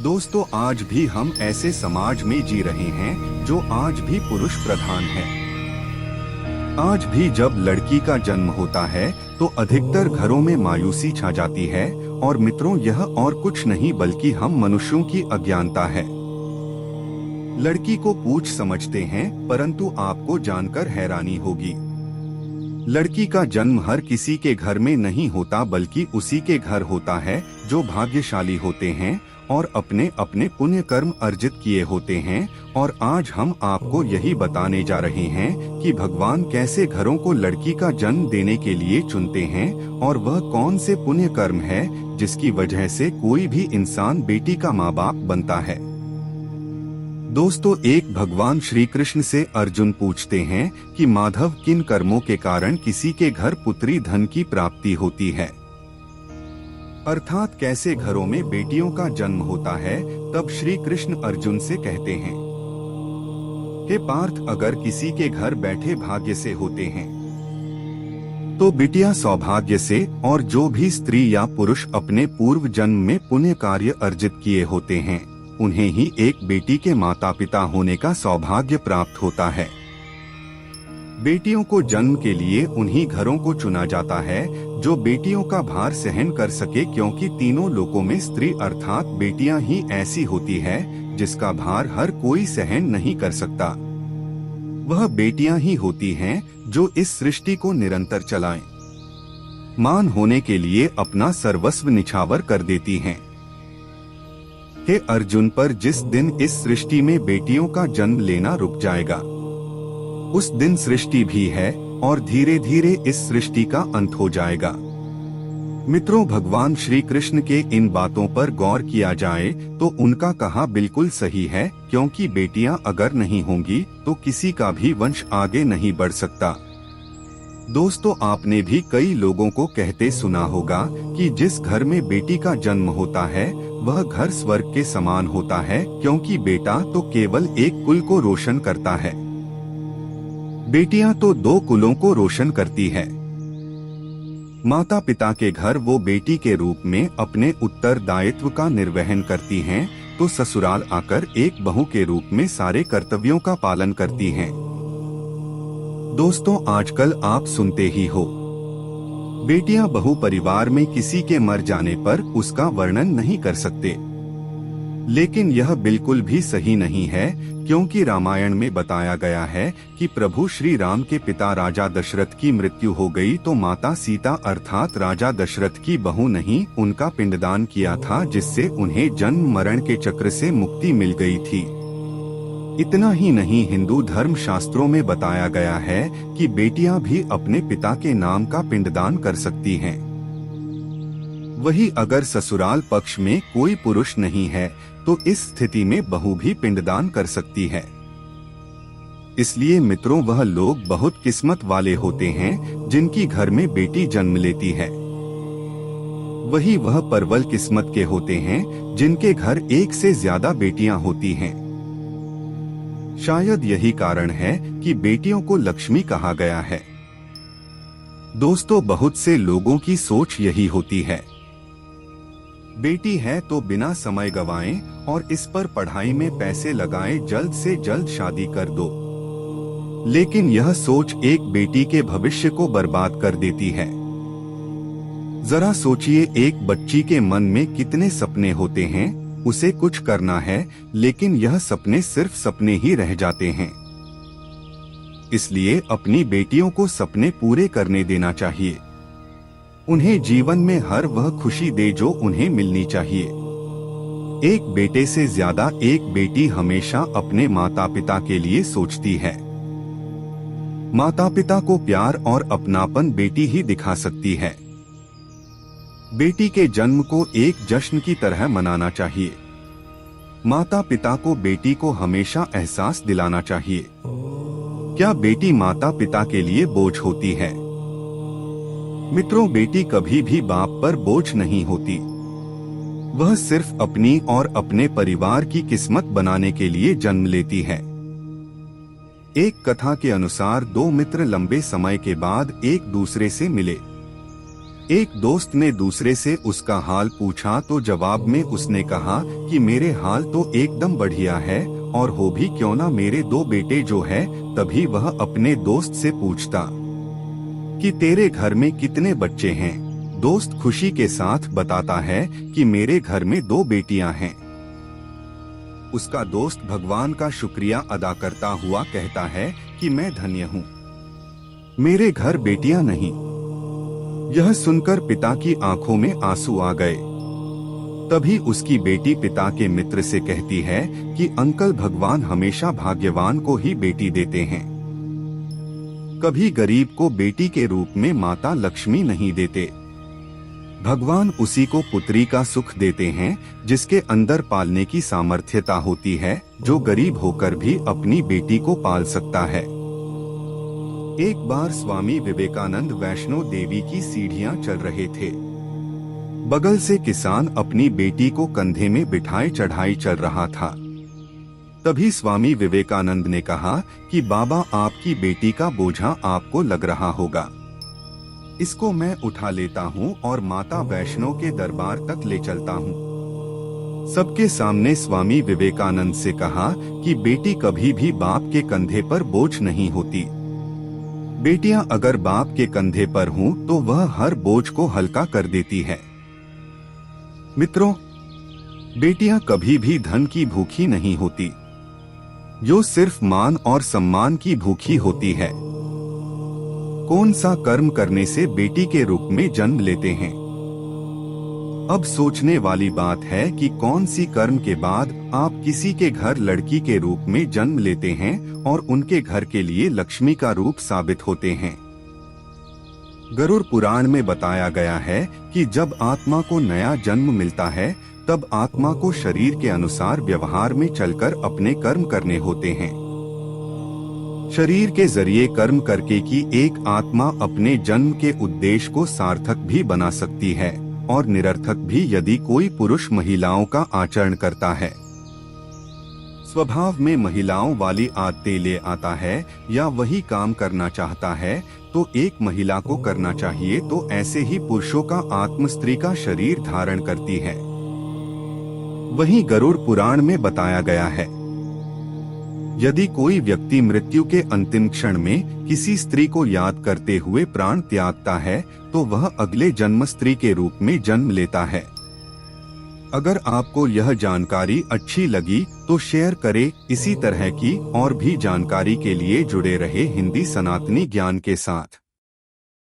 दोस्तों, आज भी हम ऐसे समाज में जी रहे हैं जो आज भी पुरुष प्रधान है। आज भी जब लड़की का जन्म होता है तो अधिकतर घरों में मायूसी छा जाती है। और मित्रों, यह और कुछ नहीं बल्कि हम मनुष्यों की अज्ञानता है। लड़की को पूछ समझते हैं, परंतु आपको जानकर हैरानी होगी, लड़की का जन्म हर किसी के घर में नहीं होता बल्कि उसी के घर होता है जो भाग्यशाली होते हैं और अपने अपने पुण्य कर्म अर्जित किए होते हैं। और आज हम आपको यही बताने जा रहे हैं कि भगवान कैसे घरों को लड़की का जन्म देने के लिए चुनते हैं और वह कौन से पुण्य कर्म है जिसकी वजह से कोई भी इंसान बेटी का माँ बाप बनता है। दोस्तों, एक भगवान श्री कृष्ण से अर्जुन पूछते हैं कि माधव, किन कर्मों के कारण किसी के घर पुत्री धन की प्राप्ति होती है, अर्थात कैसे घरों में बेटियों का जन्म होता है। तब श्री कृष्ण अर्जुन से कहते हैं, हे पार्थ, अगर किसी के घर बैठे भाग्य से होते हैं तो बिटिया सौभाग्य से, और जो भी स्त्री या पुरुष अपने पूर्व जन्म में पुण्य कार्य अर्जित किए होते हैं उन्हें ही एक बेटी के माता पिता होने का सौभाग्य प्राप्त होता है। बेटियों को जन्म के लिए उन्हीं घरों को चुना जाता है जो बेटियों का भार सहन कर सके, क्योंकि तीनों लोकों में स्त्री अर्थात बेटियां ही ऐसी होती है जिसका भार हर कोई सहन नहीं कर सकता। वह बेटियां ही होती हैं जो इस सृष्टि को निरंतर चलाएं, मान होने के लिए अपना सर्वस्व निछावर कर देती हैं। हे अर्जुन, पर जिस दिन इस सृष्टि में बेटियों का जन्म लेना रुक जाएगा उस दिन सृष्टि भी है और धीरे धीरे इस सृष्टि का अंत हो जाएगा। मित्रों, भगवान श्री कृष्ण के इन बातों पर गौर किया जाए तो उनका कहा बिल्कुल सही है, क्योंकि बेटियां अगर नहीं होंगी तो किसी का भी वंश आगे नहीं बढ़ सकता। दोस्तों, आपने भी कई लोगों को कहते सुना होगा कि जिस घर में बेटी का जन्म होता है वह घर स्वर्ग के समान होता है, क्योंकि बेटा तो केवल एक कुल को रोशन करता है, बेटियां तो दो कुलों को रोशन करती है। माता पिता के घर वो बेटी के रूप में अपने उत्तरदायित्व का निर्वहन करती हैं, तो ससुराल आकर एक बहू के रूप में सारे कर्तव्यों का पालन करती हैं। दोस्तों, आजकल आप सुनते ही हो, बेटियां बहू परिवार में किसी के मर जाने पर उसका वर्णन नहीं कर सकते। लेकिन यह बिल्कुल भी सही नहीं है, क्योंकि रामायण में बताया गया है कि प्रभु श्री राम के पिता राजा दशरथ की मृत्यु हो गई तो माता सीता अर्थात राजा दशरथ की बहू नहीं उनका पिंडदान किया था, जिससे उन्हें जन्म मरण के चक्र से मुक्ति मिल गई थी। इतना ही नहीं, हिंदू धर्म शास्त्रों में बताया गया है कि बेटियां भी अपने पिता के नाम का पिंडदान कर सकती हैं। वही अगर ससुराल पक्ष में कोई पुरुष नहीं है तो इस स्थिति में बहू भी पिंडदान कर सकती है। इसलिए मित्रों, वह लोग बहुत किस्मत वाले होते हैं जिनकी घर में बेटी जन्म लेती है। वही वह परवल किस्मत के होते हैं जिनके घर एक से ज्यादा बेटियां होती हैं। शायद यही कारण है कि बेटियों को लक्ष्मी कहा गया है। दोस्तों, बहुत से लोगों की सोच यही होती है, बेटी है तो बिना समय गवाएं और इस पर पढ़ाई में पैसे लगाएं, जल्द से जल्द शादी कर दो। लेकिन यह सोच एक बेटी के भविष्य को बर्बाद कर देती है। जरा सोचिए, एक बच्ची के मन में कितने सपने होते हैं, उसे कुछ करना है लेकिन यह सपने सिर्फ सपने ही रह जाते हैं। इसलिए अपनी बेटियों को सपने पूरे करने देना चाहिए। उन्हें जीवन में हर वह खुशी दे जो उन्हें मिलनी चाहिए। एक बेटे से ज्यादा एक बेटी हमेशा अपने माता पिता के लिए सोचती है। माता पिता को प्यार और अपनापन बेटी ही दिखा सकती है। बेटी के जन्म को एक जश्न की तरह मनाना चाहिए। माता पिता को बेटी को हमेशा एहसास दिलाना चाहिए। क्या बेटी माता पिता के लिए बोझ होती है? मित्रों, बेटी कभी भी बाप पर बोझ नहीं होती। वह सिर्फ अपनी और अपने परिवार की किस्मत बनाने के लिए जन्म लेती है। एक कथा के अनुसार दो मित्र लंबे समय के बाद एक दूसरे से मिले। एक दोस्त ने दूसरे से उसका हाल पूछा तो जवाब में उसने कहा कि मेरे हाल तो एकदम बढ़िया है, और हो भी क्यों ना मेरे 2 बेटे जो है। तभी वह अपने दोस्त से पूछता कि तेरे घर में कितने बच्चे हैं। दोस्त खुशी के साथ बताता है कि मेरे घर में 2 बेटियां हैं। उसका दोस्त भगवान का शुक्रिया अदा करता हुआ कहता है कि मैं धन्य हूँ, मेरे घर बेटियां नहीं। यह सुनकर पिता की आंखों में आंसू आ गए। तभी उसकी बेटी पिता के मित्र से कहती है कि अंकल, भगवान हमेशा भाग्यवान को ही बेटी देते हैं, कभी गरीब को बेटी के रूप में माता लक्ष्मी नहीं देते। भगवान उसी को पुत्री का सुख देते हैं जिसके अंदर पालने की सामर्थ्यता होती है, जो गरीब होकर भी अपनी बेटी को पाल सकता है। एक बार स्वामी विवेकानंद वैष्णो देवी की सीढ़ियां चल रहे थे। बगल से किसान अपनी बेटी को कंधे में बिठाए चढ़ाई चल रहा था। तभी स्वामी विवेकानंद ने कहा कि बाबा, आपकी बेटी का बोझा आपको लग रहा होगा, इसको मैं उठा लेता हूँ और माता वैष्णो के दरबार तक ले चलता हूँ। सबके सामने स्वामी विवेकानंद से कहा कि बेटी कभी भी बाप के कंधे पर बोझ नहीं होती। बेटियां अगर बाप के कंधे पर हों तो वह हर बोझ को हल्का कर देती है। मित्रों, बेटियां कभी भी धन की भूखी नहीं होती, जो सिर्फ मान और सम्मान की भूखी होती है। कौन सा कर्म करने से बेटी के रूप में जन्म लेते हैं? अब सोचने वाली बात है कि कौन सी कर्म के बाद आप किसी के घर लड़की के रूप में जन्म लेते हैं और उनके घर के लिए लक्ष्मी का रूप साबित होते हैं। गरुड़ पुराण में बताया गया है कि जब आत्मा को नया जन्म मिलता है तब आत्मा को शरीर के अनुसार व्यवहार में चलकर अपने कर्म करने होते हैं। शरीर के जरिए कर्म करके की एक आत्मा अपने जन्म के उद्देश्य को सार्थक भी बना सकती है और निरर्थक भी यदि कोई पुरुष महिलाओं का आचरण करता है। स्वभाव में महिलाओं वाली आदतें ले आता है या वही काम करना चाहता है तो एक महिला को करना चाहिए, तो ऐसे ही पुरुषों का आत्म स्त्री का शरीर धारण करती है। वहीं गरुड़ पुराण में बताया गया है, यदि कोई व्यक्ति मृत्यु के अंतिम क्षण में किसी स्त्री को याद करते हुए प्राण त्यागता है तो वह अगले जन्म स्त्री के रूप में जन्म लेता है। अगर आपको यह जानकारी अच्छी लगी तो शेयर करें। इसी तरह की और भी जानकारी के लिए जुड़े रहे हिंदी सनातनी ज्ञान के साथ।